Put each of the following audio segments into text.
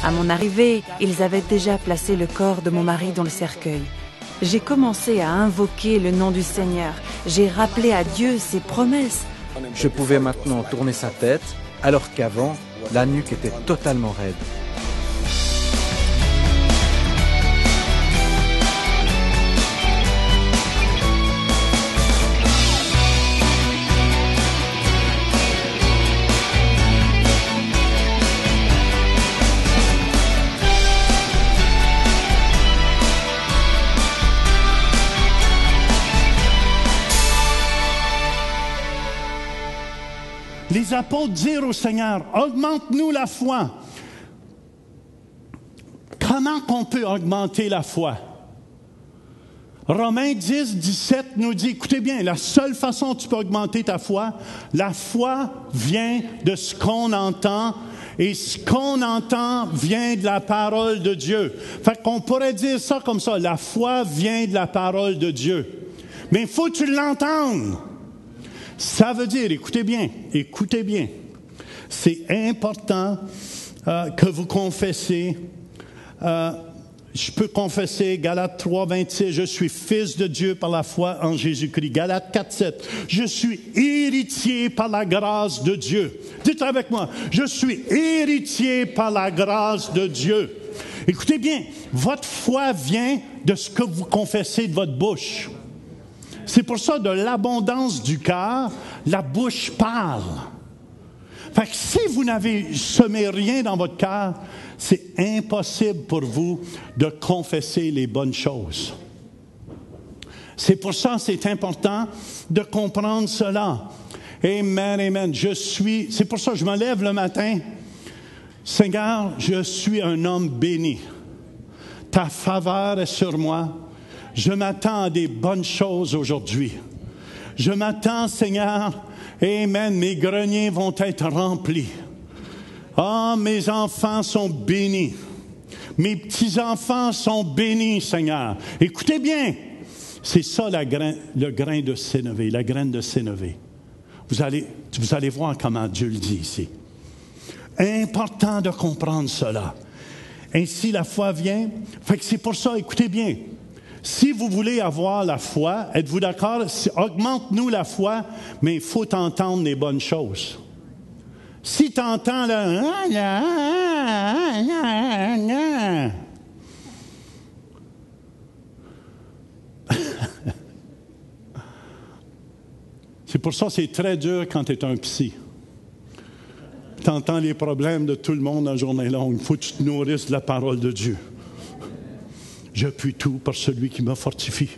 À mon arrivée, ils avaient déjà placé le corps de mon mari dans le cercueil. J'ai commencé à invoquer le nom du Seigneur. J'ai rappelé à Dieu ses promesses. Je pouvais maintenant tourner sa tête, alors qu'avant, la nuque était totalement raide. Les apôtres dirent au Seigneur, augmente-nous la foi. Comment qu'on peut augmenter la foi? Romains 10, 17 nous dit, écoutez bien, la seule façon dont tu peux augmenter ta foi, la foi vient de ce qu'on entend, et ce qu'on entend vient de la parole de Dieu. Fait qu'on pourrait dire ça comme ça, la foi vient de la parole de Dieu. Mais il faut que tu l'entendes. Ça veut dire, écoutez bien, c'est important que vous confessez. Je peux confesser, Galates 3, 26, je suis fils de Dieu par la foi en Jésus-Christ. Galates 4, 7, je suis héritier par la grâce de Dieu. Dites avec moi, je suis héritier par la grâce de Dieu. Écoutez bien, votre foi vient de ce que vous confessez de votre bouche. C'est pour ça, de l'abondance du cœur, la bouche parle. Fait que si vous n'avez semé rien dans votre cœur, c'est impossible pour vous de confesser les bonnes choses. C'est pour ça que c'est important de comprendre cela. Amen, amen. C'est pour ça que je me lève le matin. Seigneur, je suis un homme béni. Ta faveur est sur moi. Je m'attends à des bonnes choses aujourd'hui. Je m'attends, Seigneur, amen, mes greniers vont être remplis. Ah, mes enfants sont bénis. Mes petits-enfants sont bénis, Seigneur. Écoutez bien, c'est ça le grain de sénévé, la graine de sénévé. Vous allez voir comment Dieu le dit ici. Important de comprendre cela. Ainsi, la foi vient. Fait que c'est pour ça, écoutez bien. Si vous voulez avoir la foi, êtes-vous d'accord? Augmente-nous la foi, mais il faut entendre les bonnes choses. Si tu entends c'est pour ça que c'est très dur quand tu es un psy. Tu entends les problèmes de tout le monde la journée longue. Il faut que tu te nourrisses de la parole de Dieu. Je puis tout par celui qui me fortifie.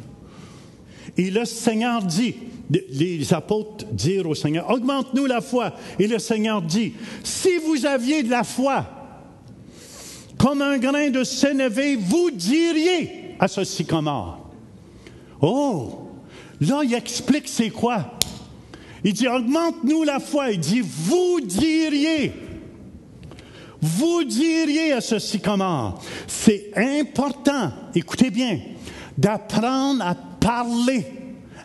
Et le Seigneur dit, les apôtres dirent au Seigneur, augmente-nous la foi. Et le Seigneur dit, si vous aviez de la foi, comme un grain de sénévé, vous diriez à ce sycomore. Oh, là, il explique c'est quoi. Il dit, augmente-nous la foi. Il dit, vous diriez à ce sycomore. C'est important, écoutez bien, d'apprendre à parler,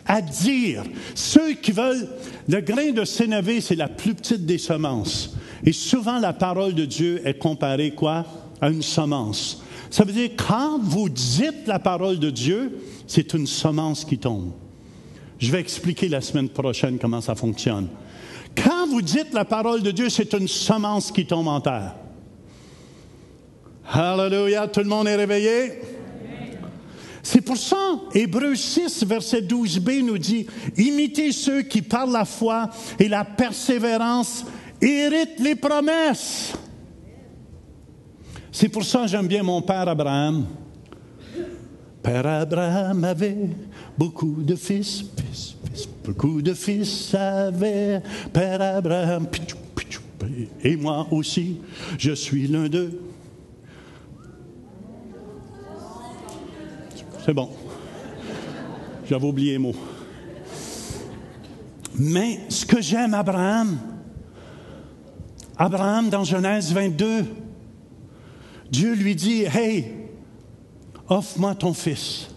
à dire. Ceux qui veulent, le grain de sénévé, c'est la plus petite des semences. Et souvent, la parole de Dieu est comparée, quoi? À une semence. Ça veut dire, quand vous dites la parole de Dieu, c'est une semence qui tombe. Je vais expliquer la semaine prochaine comment ça fonctionne. Quand vous dites la parole de Dieu, c'est une semence qui tombe en terre. Hallelujah, tout le monde est réveillé? C'est pour ça, Hébreux 6, verset 12b nous dit, imitez ceux qui par la foi et la persévérance héritent les promesses. C'est pour ça que j'aime bien mon père Abraham. Père Abraham avait beaucoup de fils, beaucoup de fils avait Père Abraham. Et moi aussi, je suis l'un d'eux. C'est bon. J'avais oublié les mots. Mais ce que j'aime, Abraham, dans Genèse 22, Dieu lui dit, « Hey, offre-moi ton fils,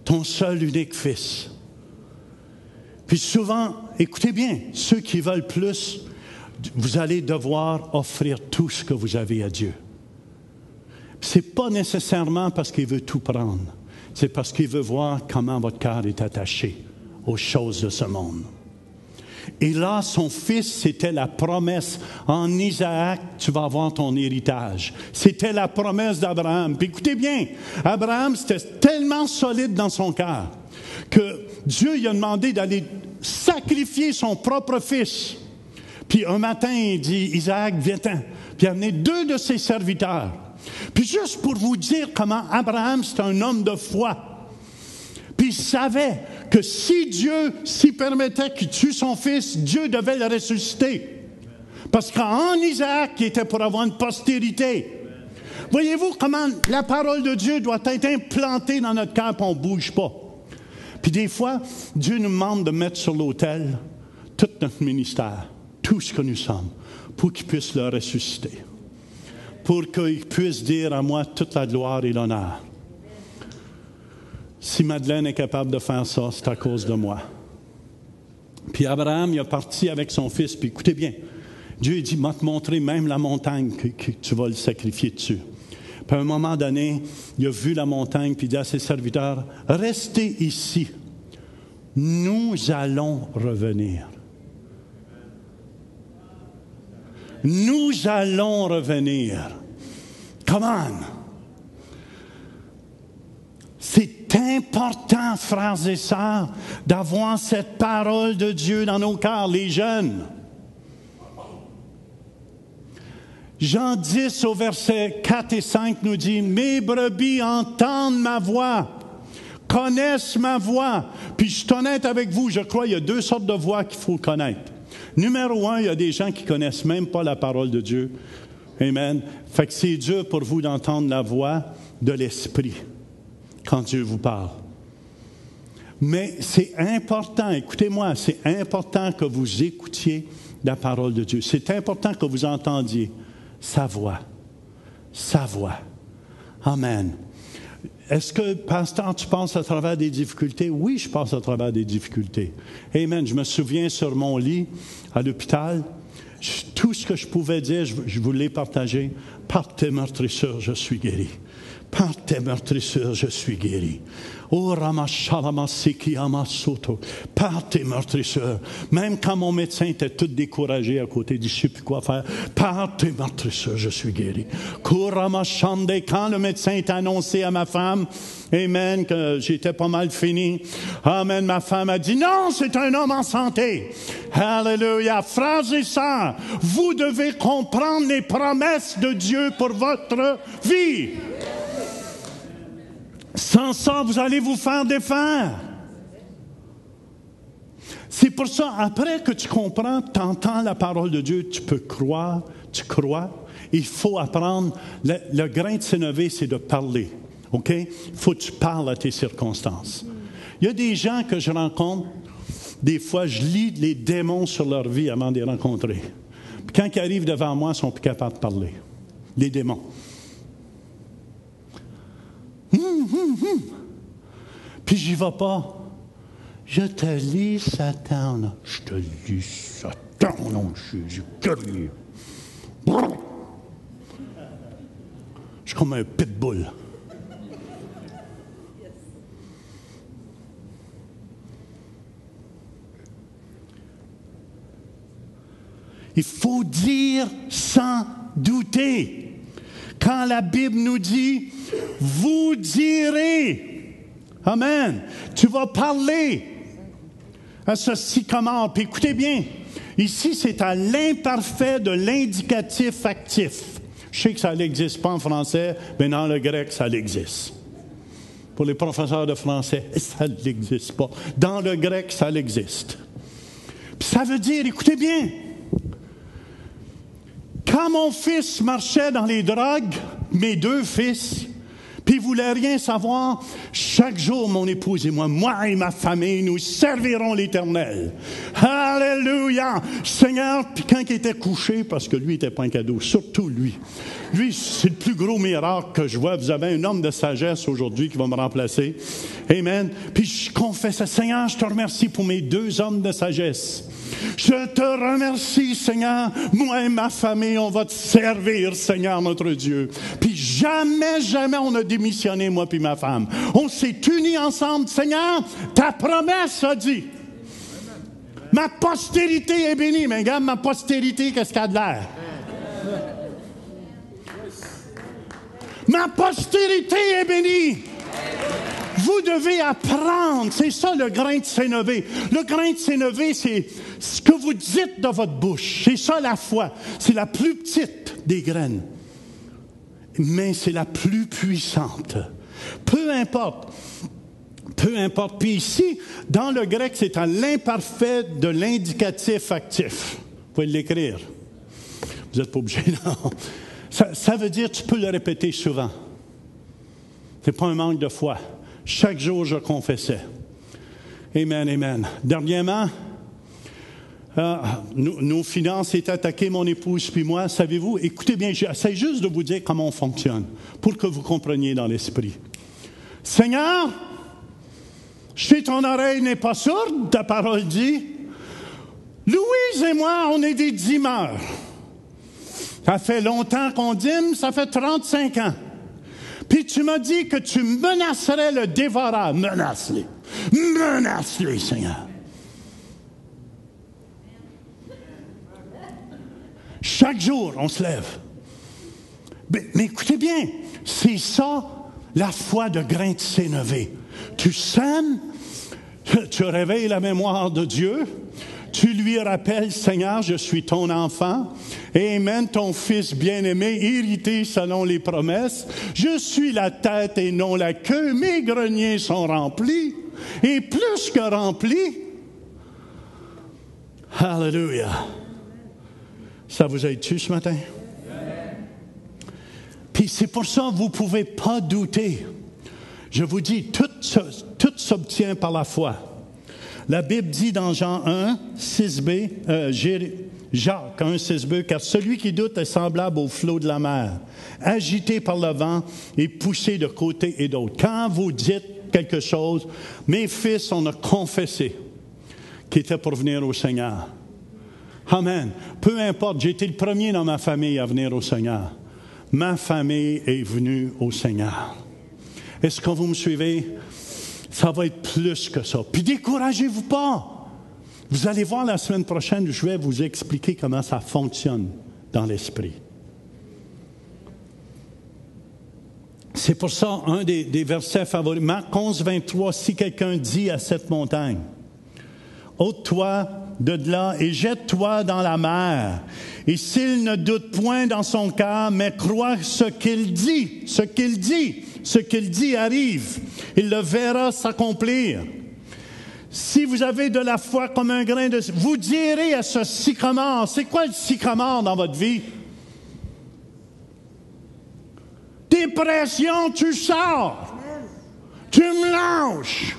ton seul unique fils. » Puis souvent, écoutez bien, ceux qui veulent plus, vous allez devoir offrir tout ce que vous avez à Dieu. c'est pas nécessairement parce qu'il veut tout prendre. C'est parce qu'il veut voir comment votre cœur est attaché aux choses de ce monde. Et là, son fils, c'était la promesse. En Isaac, tu vas avoir ton héritage. C'était la promesse d'Abraham. Puis écoutez bien, Abraham, c'était tellement solide dans son cœur que Dieu lui a demandé d'aller sacrifier son propre fils. Puis un matin, il dit, Isaac, viens-t'en. Puis il a amené 2 de ses serviteurs. Puis juste pour vous dire comment Abraham, c'est un homme de foi. Puis il savait que si Dieu s'y permettait qu'il tue son fils, Dieu devait le ressusciter. Parce qu'en Isaac, il était pour avoir une postérité. Voyez-vous comment la parole de Dieu doit être implantée dans notre cœur et on ne bouge pas. Puis des fois, Dieu nous demande de mettre sur l'autel tout notre ministère, tout ce que nous sommes, pour qu'il puisse le ressusciter. Pour qu'il puisse dire à moi toute la gloire et l'honneur. Si Madeleine est capable de faire ça, c'est à cause de moi. Puis Abraham, il est parti avec son fils, puis écoutez bien, Dieu a dit, m'a te montrer même la montagne que tu vas le sacrifier dessus. Puis à un moment donné, il a vu la montagne, puis il dit à ses serviteurs, restez ici, nous allons revenir. Nous allons revenir. Come on! C'est important, frères et sœurs, d'avoir cette parole de Dieu dans nos cœurs, les jeunes. Jean 10 au verset 4 et 5 nous dit, « Mes brebis entendent ma voix, connaissent ma voix. » Puis je suis honnête avec vous, je crois qu'il y a 2 sortes de voix qu'il faut connaître. Numéro 1, il y a des gens qui ne connaissent même pas la parole de Dieu. Amen. Fait que c'est dur pour vous d'entendre la voix de l'Esprit quand Dieu vous parle. Mais c'est important, écoutez-moi, c'est important que vous écoutiez la parole de Dieu. C'est important que vous entendiez sa voix. Sa voix. Amen. Est-ce que, pasteur, tu passes à travers des difficultés? Oui, je passe à travers des difficultés. Amen. Je me souviens sur mon lit à l'hôpital, tout ce que je pouvais dire, je vous l'ai partagé. Par tes meurtrissures, je suis guéri. Par tes meurtrissures, je suis guéri. Oh, Ramashalamasi Amasoto. Par tes meurtrissures. Même quand mon médecin était tout découragé à côté, il dit, je ne sais plus quoi faire. Par tes meurtrissures, je suis guéri. Kuramashande. Quand le médecin est annoncé à ma femme, amen, que j'étais pas mal fini. Amen, ma femme a dit, non, c'est un homme en santé. Alléluia. Frères et sœurs, vous devez comprendre les promesses de Dieu pour votre vie. Sans ça, vous allez vous faire défaire. C'est pour ça, après que tu comprends, tu entends la parole de Dieu, tu peux croire, tu crois. Il faut apprendre. Le grain de sénévé, c'est de parler. OK? Il faut que tu parles à tes circonstances. Il y a des gens que je rencontre, des fois, je lis les démons sur leur vie avant de les rencontrer. Puis quand ils arrivent devant moi, ils sont plus capables de parler. Les démons. Puis j'y vais pas. Je te lis Satan. Là. Je te lis Satan, non, Jésus. Je suis comme un pitbull. Il faut dire sans douter. Quand la Bible nous dit, vous direz, amen, tu vas parler à ce sycomore. Puis écoutez bien, ici c'est à l'imparfait de l'indicatif actif. Je sais que ça n'existe pas en français, mais dans le grec, ça existe. Pour les professeurs de français, ça n'existe pas. Dans le grec, ça existe. Puis ça veut dire, écoutez bien, quand mon fils marchait dans les drogues, mes 2 fils, puis ils ne voulaient rien savoir, chaque jour, mon épouse et moi et ma famille, nous servirons l'Éternel. Alléluia! Seigneur, puis quand il était couché, parce que lui n'était pas un cadeau, surtout lui. Lui, c'est le plus gros miracle que je vois. Vous avez un homme de sagesse aujourd'hui qui va me remplacer. Amen. Puis je confesse, Seigneur, je te remercie pour mes 2 hommes de sagesse. Je te remercie, Seigneur. Moi et ma famille, on va te servir, Seigneur, notre Dieu. Puis jamais, jamais on a démissionné, moi puis ma femme. On s'est unis ensemble. Seigneur, ta promesse a dit. Ma postérité est bénie. Mais regarde, ma postérité, qu'est-ce qu'elle a de l'air? Ma postérité est bénie. Vous devez apprendre. C'est ça le grain de sénévé. Le grain de sénévé, c'est ce que vous dites de votre bouche. C'est ça la foi. C'est la plus petite des graines. Mais c'est la plus puissante. Peu importe. Peu importe. Puis ici, dans le grec, c'est à l'imparfait de l'indicatif actif. Vous pouvez l'écrire. Vous n'êtes pas obligé, non. Ça veut dire que tu peux le répéter souvent. Ce n'est pas un manque de foi. Chaque jour, je confessais. Amen, amen. Dernièrement, nos finances étaient attaquées, mon épouse puis moi. Savez-vous, écoutez bien, j'essaie juste de vous dire comment on fonctionne pour que vous compreniez dans l'esprit. Seigneur, je sais ton oreille n'est pas sourde, ta parole dit. Louise et moi, on est des dîmeurs. Ça fait longtemps qu'on dîme, ça fait 35 ans. Puis tu m'as dit que tu menacerais le dévoreur. Menace-les. Menace-les, Seigneur. Chaque jour, on se lève. Mais écoutez bien, c'est ça la foi de grain de sénévé. Tu sèmes, tu réveilles la mémoire de Dieu, tu lui rappelles, Seigneur, je suis ton enfant. Amen, ton fils bien-aimé, hérité selon les promesses. Je suis la tête et non la queue. Mes greniers sont remplis. Et plus que remplis. Hallelujah. Ça vous aide-tu ce matin? Puis c'est pour ça que vous ne pouvez pas douter. Je vous dis, tout s'obtient par la foi. La Bible dit dans Jean 1, 6b, Jacques 1, 6b, car celui qui doute est semblable au flot de la mer, agité par le vent et poussé de côté et d'autre. Quand vous dites quelque chose, mes fils, on a confessé qu'ils étaient pour venir au Seigneur. Amen. Peu importe, j'ai été le premier dans ma famille à venir au Seigneur. Ma famille est venue au Seigneur. Est-ce que vous me suivez? Ça va être plus que ça. Puis découragez-vous pas. Vous allez voir la semaine prochaine, je vais vous expliquer comment ça fonctionne dans l'esprit. C'est pour ça, un des versets favoris, Marc 11, 23, si quelqu'un dit à cette montagne, ôte-toi de là et jette-toi dans la mer. Et s'il ne doute point dans son cœur, mais croit ce qu'il dit arrive, il le verra s'accomplir. Si vous avez de la foi comme un grain de... Vous direz à ce sycomore, c'est quoi le sycomore dans votre vie? Dépression, tu sors. Tu me lâches.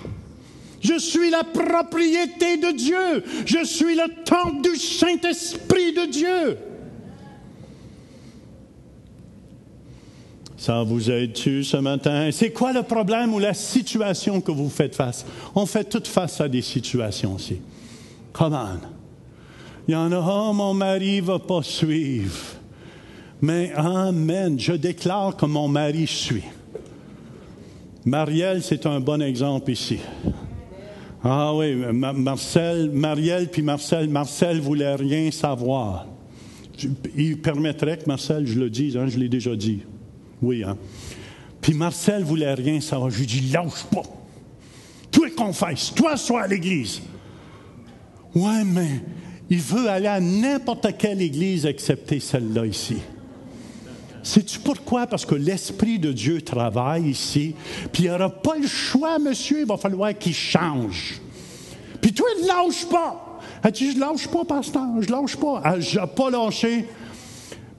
Je suis la propriété de Dieu. Je suis le temple du Saint-Esprit de Dieu. Ça vous aide-tu ce matin? C'est quoi le problème ou la situation que vous faites face? On fait toutes face à des situations aussi. Come on. Il y en a, oh, mon mari ne va pas suivre. Mais amen, je déclare que mon mari suit. Marielle, c'est un bon exemple ici. Ah oui, Marielle puis Marcel voulait rien savoir. Il permettrait que Marcel, je le dise, je l'ai déjà dit. Oui, hein. Puis Marcel voulait rien savoir. Je lui dis, lâche pas. Toi confesse, toi sois à l'église. Ouais, mais il veut aller à n'importe quelle église excepté celle-là ici. Sais-tu pourquoi? Parce que l'Esprit de Dieu travaille ici, puis il n'y aura pas le choix, monsieur, il va falloir qu'il change. Puis toi, ne lâche pas. Elle dit, je ne lâche pas, pasteur, je ne lâche pas. Elle n'a pas lâché.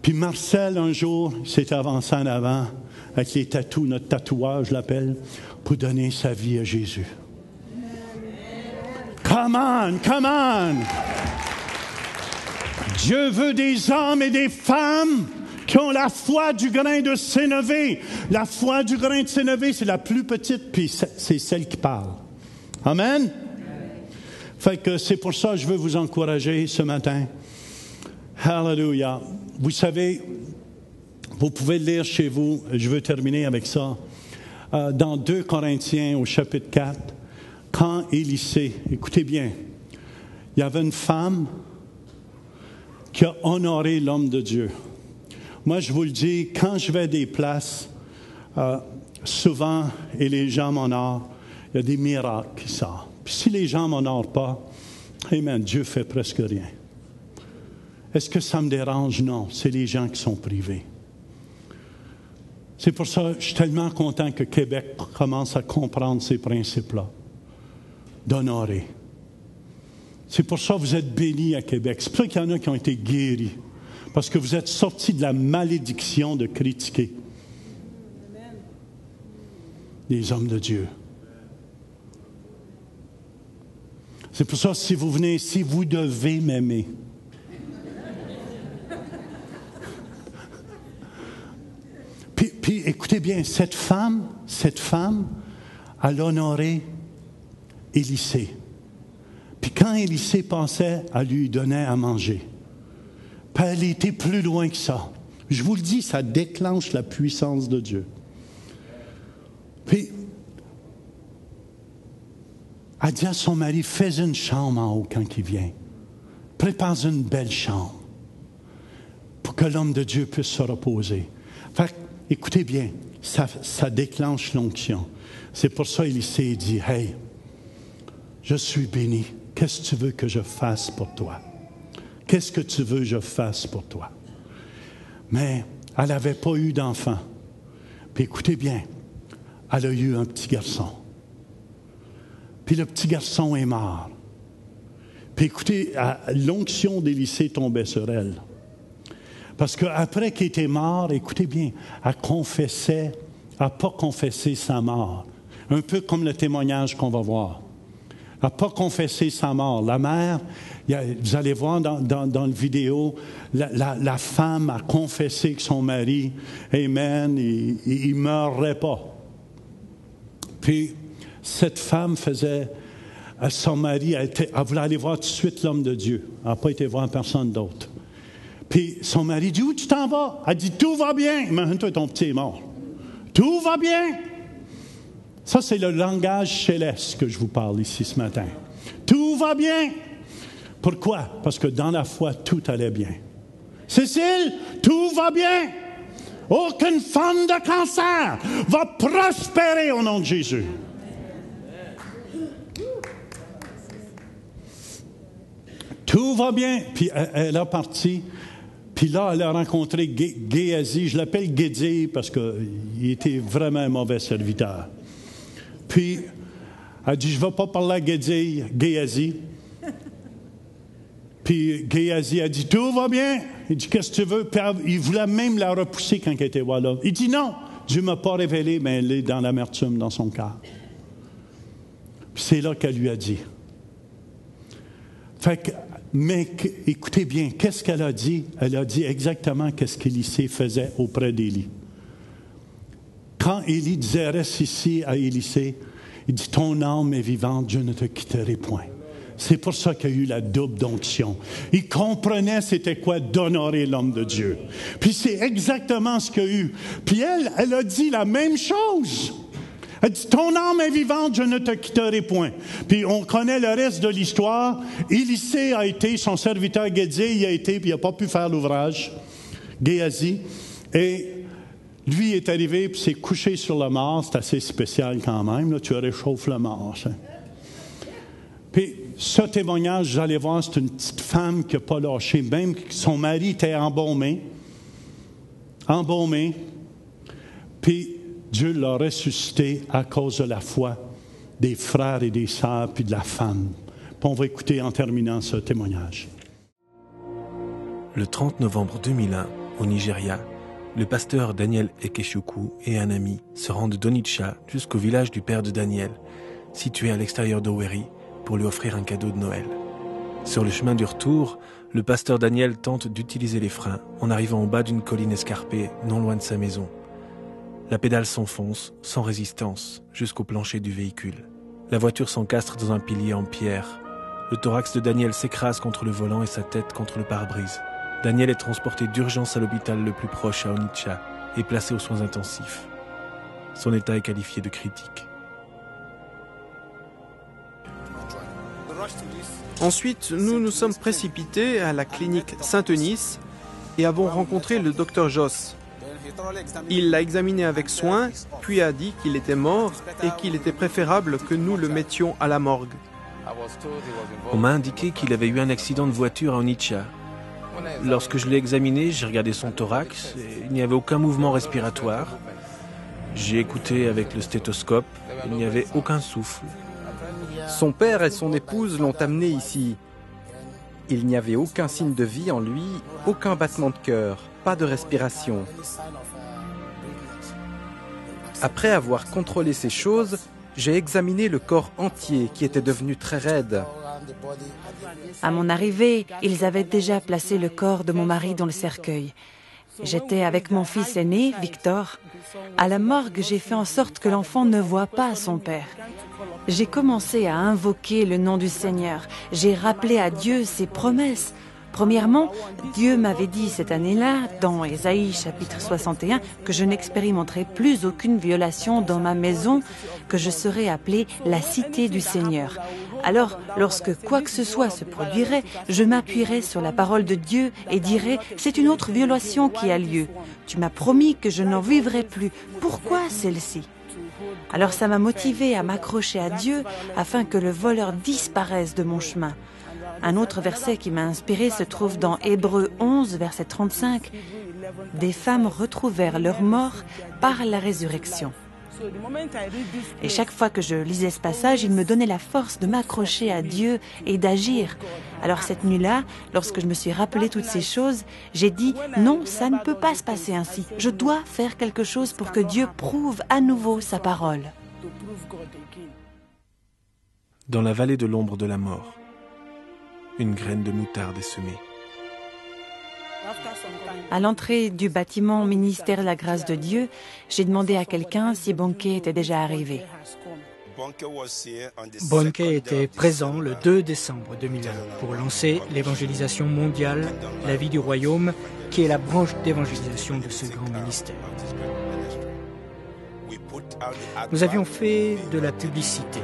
Puis Marcel, un jour, s'est avancé en avant avec les tatous, notre tatoueur, je l'appelle, pour donner sa vie à Jésus. Come on, come on! Dieu veut des hommes et des femmes qui ont la foi du grain de sénévé. La foi du grain de sénévé, c'est la plus petite, puis c'est celle qui parle. Amen? Fait que c'est pour ça que je veux vous encourager ce matin. Hallelujah. Vous savez, vous pouvez le lire chez vous. Je veux terminer avec ça. Dans 2 Corinthiens au chapitre 4, quand Élisée, écoutez bien, il y avait une femme qui a honoré l'homme de Dieu. Moi, je vous le dis, quand je vais à des places, souvent, et les gens m'honorent, il y a des miracles qui sortent. Puis si les gens ne m'honorent pas, amen, Dieu fait presque rien. Est-ce que ça me dérange? Non, c'est les gens qui sont privés. C'est pour ça que je suis tellement content que Québec commence à comprendre ces principes-là, d'honorer. C'est pour ça que vous êtes bénis à Québec. C'est pour ça qu'il y en a qui ont été guéris, parce que vous êtes sortis de la malédiction de critiquer les hommes de Dieu. C'est pour ça que si vous venez ici, vous devez m'aimer. Puis écoutez bien, cette femme, elle a honoré Élisée. Puis quand Élisée passait, elle lui donnait à manger. Puis elle était plus loin que ça. Je vous le dis, ça déclenche la puissance de Dieu. Puis, elle dit à son mari, fais une chambre en haut quand il vient. Prépare une belle chambre pour que l'homme de Dieu puisse se reposer. Fait écoutez bien, ça déclenche l'onction. C'est pour ça qu'Élisée dit, « Hey, je suis béni. Qu'est-ce que tu veux que je fasse pour toi? Qu'est-ce que tu veux que je fasse pour toi? » Mais elle n'avait pas eu d'enfant. Puis écoutez bien, elle a eu un petit garçon. Puis le petit garçon est mort. Puis écoutez, l'onction d'Élisée tombait sur elle. Parce qu'après qu'il était mort, écoutez bien, elle n'a pas confessé sa mort. Un peu comme le témoignage qu'on va voir. Elle n'a pas confessé sa mort. La mère, vous allez voir dans la vidéo, la femme a confessé que son mari, amen, il ne meurrait pas. Puis, cette femme son mari, elle voulait aller voir tout de suite l'homme de Dieu. Elle n'a pas été voir personne d'autre. Puis son mari dit, où tu t'en vas? Elle dit, tout va bien. Imagine-toi, ton petit est mort. Tout va bien. Ça, c'est le langage céleste que je vous parle ici ce matin. Tout va bien. Pourquoi? Parce que dans la foi, tout allait bien. Cécile, tout va bien. Aucune forme de cancer va prospérer au nom de Jésus. Tout va bien. Puis elle a parti. Puis là, elle a rencontré Géasi. Je l'appelle Gédi parce qu'il était vraiment un mauvais serviteur. Puis, elle dit, je ne vais pas parler à Géasi. Puis Géasi a dit, tout va bien. Il dit, qu'est-ce que tu veux? Puis il voulait même la repousser quand elle était là. Il dit, non, Dieu ne m'a pas révélé, mais elle est dans l'amertume dans son cœur. Puis c'est là qu'elle lui a dit. Mais écoutez bien, qu'est-ce qu'elle a dit? Elle a dit exactement qu'est-ce qu'Élisée faisait auprès d'Élie. Quand Élie disait, reste ici à Élisée, il dit, ton âme est vivante, je ne te quitterai point. C'est pour ça qu'il y a eu la double d'onction. Il comprenait c'était quoi d'honorer l'homme de Dieu. Puis c'est exactement ce qu'il y a eu. Puis elle a dit la même chose. Elle dit, ton âme est vivante, je ne te quitterai point. Puis on connaît le reste de l'histoire. Élisée a été, son serviteur Gédi, il a été, puis il n'a pas pu faire l'ouvrage. Géasi. Et lui est arrivé, puis s'est couché sur le mort. C'est assez spécial quand même. Là, tu réchauffes le mort. Ça. Puis ce témoignage, vous allez voir, c'est une petite femme qui n'a pas lâché. Même son mari était embaumé. Puis Dieu l'a ressuscité à cause de la foi des frères et des sœurs, puis de la femme. Puis on va écouter en terminant ce témoignage. Le 30 novembre 2001, au Nigeria, le pasteur Daniel Ekechukwu et un ami se rendent d'Onitsha jusqu'au village du père de Daniel, situé à l'extérieur d'Owerri, pour lui offrir un cadeau de Noël. Sur le chemin du retour, le pasteur Daniel tente d'utiliser les freins en arrivant au bas d'une colline escarpée, non loin de sa maison. La pédale s'enfonce, sans résistance, jusqu'au plancher du véhicule. La voiture s'encastre dans un pilier en pierre. Le thorax de Daniel s'écrase contre le volant et sa tête contre le pare-brise. Daniel est transporté d'urgence à l'hôpital le plus proche à Onitsha et placé aux soins intensifs. Son état est qualifié de critique. Ensuite, nous nous sommes précipités à la clinique Saint-Eunice et avons rencontré le docteur Joss. Il l'a examiné avec soin, puis a dit qu'il était mort et qu'il était préférable que nous le mettions à la morgue. On m'a indiqué qu'il avait eu un accident de voiture à Onitsha. Lorsque je l'ai examiné, j'ai regardé son thorax et il n'y avait aucun mouvement respiratoire. J'ai écouté avec le stéthoscope, il n'y avait aucun souffle. Son père et son épouse l'ont amené ici. Il n'y avait aucun signe de vie en lui, aucun battement de cœur, pas de respiration. Après avoir contrôlé ces choses, j'ai examiné le corps entier qui était devenu très raide. À mon arrivée, ils avaient déjà placé le corps de mon mari dans le cercueil. J'étais avec mon fils aîné, Victor. À la morgue, j'ai fait en sorte que l'enfant ne voie pas son père. J'ai commencé à invoquer le nom du Seigneur. J'ai rappelé à Dieu ses promesses. Premièrement, Dieu m'avait dit cette année-là, dans Ésaïe chapitre 61, que je n'expérimenterai plus aucune violation dans ma maison, que je serais appelée la cité du Seigneur. Alors, lorsque quoi que ce soit se produirait, je m'appuierai sur la parole de Dieu et dirai « C'est une autre violation qui a lieu. Tu m'as promis que je n'en vivrai plus. Pourquoi celle-ci » Alors ça m'a motivé à m'accrocher à Dieu afin que le voleur disparaisse de mon chemin. Un autre verset qui m'a inspiré se trouve dans Hébreux 11, verset 35. Des femmes retrouvèrent leur mort par la résurrection. Et chaque fois que je lisais ce passage, il me donnait la force de m'accrocher à Dieu et d'agir. Alors cette nuit-là, lorsque je me suis rappelé toutes ces choses, j'ai dit non, ça ne peut pas se passer ainsi. Je dois faire quelque chose pour que Dieu prouve à nouveau sa parole. Dans la vallée de l'ombre de la mort, une graine de moutarde est semée. À l'entrée du bâtiment ministère de la grâce de Dieu, j'ai demandé à quelqu'un si Bonnke était déjà arrivé. Bonnke était présent le 2 décembre 2001 pour lancer l'évangélisation mondiale, la vie du royaume, qui est la branche d'évangélisation de ce grand ministère. Nous avions fait de la publicité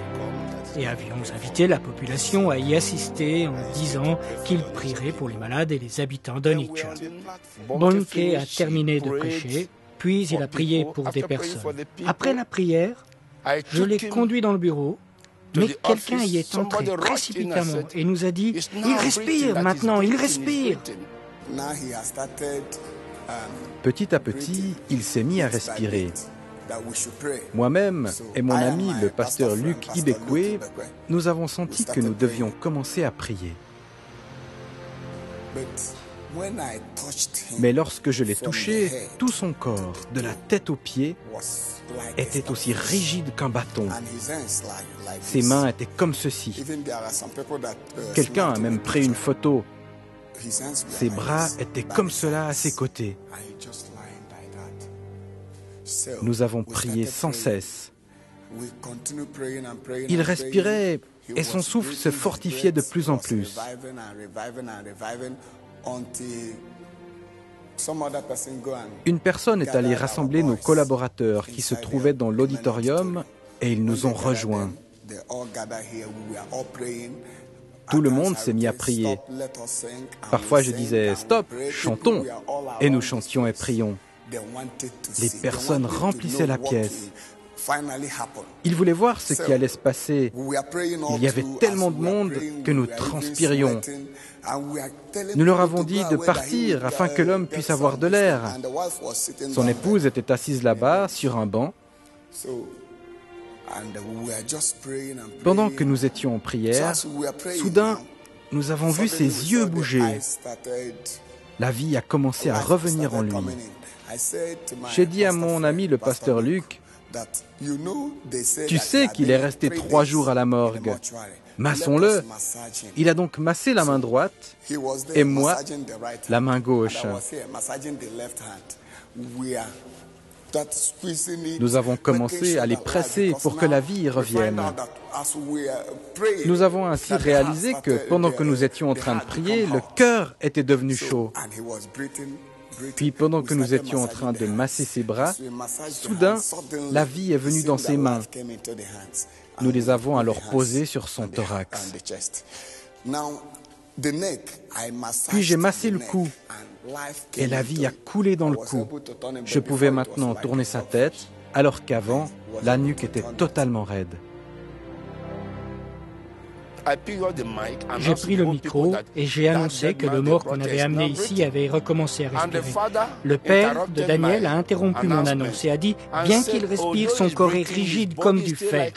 et avions invité la population à y assister en disant qu'il prierait pour les malades et les habitants d'Onitsha. Bonnke a terminé de prêcher, puis il a prié pour des personnes. Après la prière, je l'ai conduit dans le bureau, mais quelqu'un y est entré précipitamment et nous a dit « Il respire maintenant, il respire !» Petit à petit, il s'est mis à respirer. Moi-même et mon ami, le pasteur Luc Ibekwe, nous avons senti que nous devions commencer à prier. Mais lorsque je l'ai touché, tout son corps, de la tête aux pieds, était aussi rigide qu'un bâton. Ses mains étaient comme ceci. Quelqu'un a même pris une photo. Ses bras étaient comme cela à ses côtés. Nous avons prié sans cesse. Il respirait et son souffle se fortifiait de plus en plus. Une personne est allée rassembler nos collaborateurs qui se trouvaient dans l'auditorium et ils nous ont rejoints. Tout le monde s'est mis à prier. Parfois je disais « Stop, chantons !» et nous chantions et prions. Les personnes remplissaient la pièce. Ils voulaient voir ce qui allait se passer. Il y avait tellement de monde que nous transpirions. Nous leur avons dit de partir afin que l'homme puisse avoir de l'air. Son épouse était assise là-bas sur un banc. Pendant que nous étions en prière, soudain, nous avons vu ses yeux bouger. La vie a commencé à revenir en lui. J'ai dit à mon ami le pasteur Luc, tu sais qu'il est resté 3 jours à la morgue. Massons-le. Il a donc massé la main droite et moi la main gauche. Nous avons commencé à les presser pour que la vie y revienne. Nous avons ainsi réalisé que pendant que nous étions en train de prier, le cœur était devenu chaud. Puis pendant que nous étions en train de masser ses bras, soudain, la vie est venue dans ses mains. Nous les avons alors posées sur son thorax. Puis j'ai massé le cou et la vie a coulé dans le cou. Je pouvais maintenant tourner sa tête, alors qu'avant, la nuque était totalement raide. J'ai pris le micro et j'ai annoncé que le mort qu'on avait amené ici avait recommencé à respirer. Le père de Daniel a interrompu mon annonce et a dit « Bien qu'il respire, son corps est rigide comme du fer. »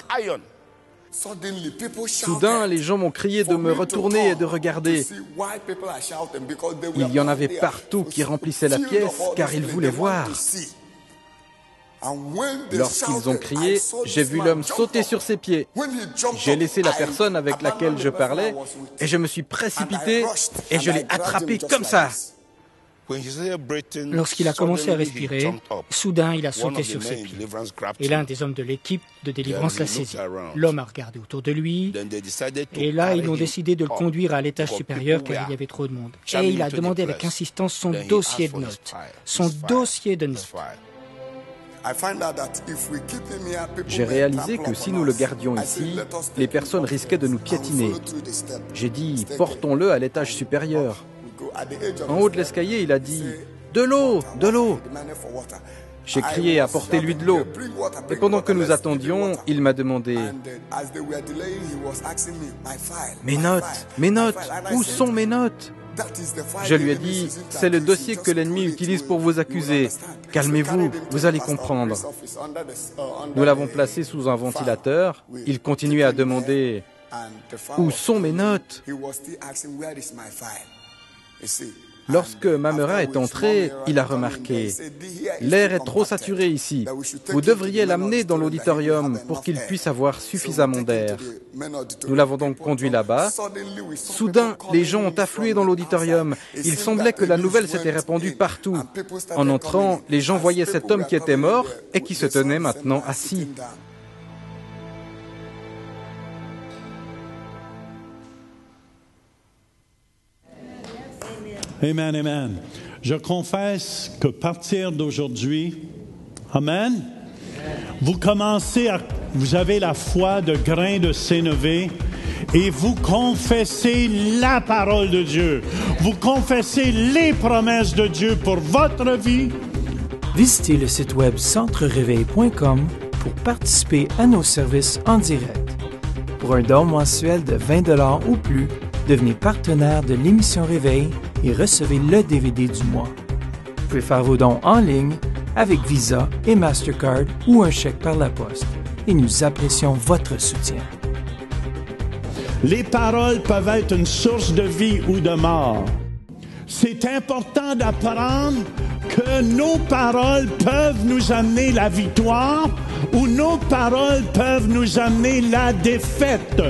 Soudain, les gens m'ont crié de me retourner et de regarder. Il y en avait partout qui remplissaient la pièce car ils voulaient voir. Lorsqu'ils ont crié, j'ai vu l'homme sauter sur ses pieds. J'ai laissé la personne avec laquelle je parlais et je me suis précipité et je l'ai attrapé comme ça. Lorsqu'il a commencé à respirer, soudain il a sauté sur ses pieds. Et l'un des hommes de l'équipe de délivrance l'a saisi. L'homme a regardé autour de lui et là ils ont décidé de le conduire à l'étage supérieur car il y avait trop de monde. Et il a demandé avec insistance son dossier de notes. Son dossier de notes. J'ai réalisé que si nous le gardions ici, les personnes risquaient de nous piétiner. J'ai dit, portons-le à l'étage supérieur. En haut de l'escalier, il a dit « De l'eau, de l'eau !» J'ai crié « Apportez-lui de l'eau !» Et pendant que nous attendions, il m'a demandé « Mes notes, où sont mes notes ?» Je lui ai dit « C'est le dossier que l'ennemi utilise pour vous accuser. Calmez-vous, vous allez comprendre. » Nous l'avons placé sous un ventilateur. Il continuait à demander « Où sont mes notes ?» Lorsque Mamera est entré, il a remarqué « L'air est trop saturé ici. Vous devriez l'amener dans l'auditorium pour qu'il puisse avoir suffisamment d'air. » Nous l'avons donc conduit là-bas. Soudain, les gens ont afflué dans l'auditorium. Il semblait que la nouvelle s'était répandue partout. En entrant, les gens voyaient cet homme qui était mort et qui se tenait maintenant assis. Amen, amen. Je confesse que partir d'aujourd'hui, amen, vous avez la foi de grain de sénévé et vous confessez la parole de Dieu. Vous confessez les promesses de Dieu pour votre vie. Visitez le site web centrereveil.com pour participer à nos services en direct. Pour un don mensuel de 20 $ ou plus, devenez partenaire de l'émission Réveil et recevez le DVD du mois. Vous pouvez faire vos dons en ligne avec Visa et Mastercard ou un chèque par la poste. Et nous apprécions votre soutien. Les paroles peuvent être une source de vie ou de mort. C'est important d'apprendre que nos paroles peuvent nous amener la victoire ou nos paroles peuvent nous amener la défaite.